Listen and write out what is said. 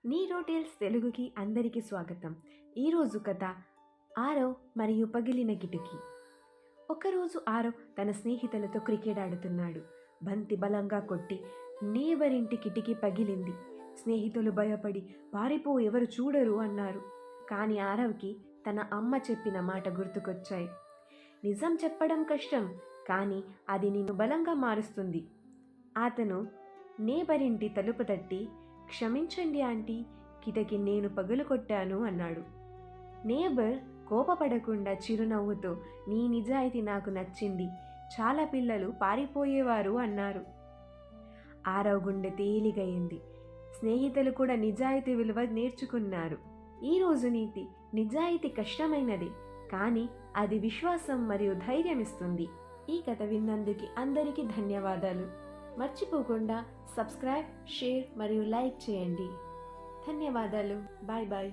Nero tiles తెలుగుకి అందరికీ స్వాగతం. ఈరోజు కథ ఆరవ్ మరియు పగిలిన కిటికీ. ఒకరోజు ఆరవ్ తన స్నేహితులతో క్రికెట్ ఆడుతున్నాడు. బంతి బలంగా కొట్టి నేబర్ ఇంటి కిటికీ పగిలింది. స్నేహితులు భయపడి పారిపో, ఎవరు చూడరు అన్నారు. కానీ ఆరవ్కి తన అమ్మ చెప్పిన మాట గుర్తుకొచ్చాయి. నిజం చెప్పడం కష్టం, కానీ అది నిన్ను బలంగా మారుస్తుంది. అతను నేబర్ ఇంటి తలుపు తట్టి, క్షమించండి ఆంటీ, కిటికీ నేను పగులుకొట్టాను అన్నాడు. నేబర్ కోపపడకుండా చిరునవ్వుతో, నీ నిజాయితీ నాకు నచ్చింది, చాలా పిల్లలు పారిపోయేవారు అన్నారు. ఆరవ్ గుండె తేలికయింది. స్నేహితులు కూడా నిజాయితీ విలువ నేర్చుకున్నారు. ఈరోజు నీతి, నిజాయితీ కష్టమైనది, కానీ అది విశ్వాసం మరియు ధైర్యం ఇస్తుంది. ఈ కథ విన్నందుకు అందరికీ ధన్యవాదాలు. మర్చిపోకుండా సబ్స్క్రైబ్, షేర్ మరియు లైక్ చేయండి. ధన్యవాదాలు. Bye bye.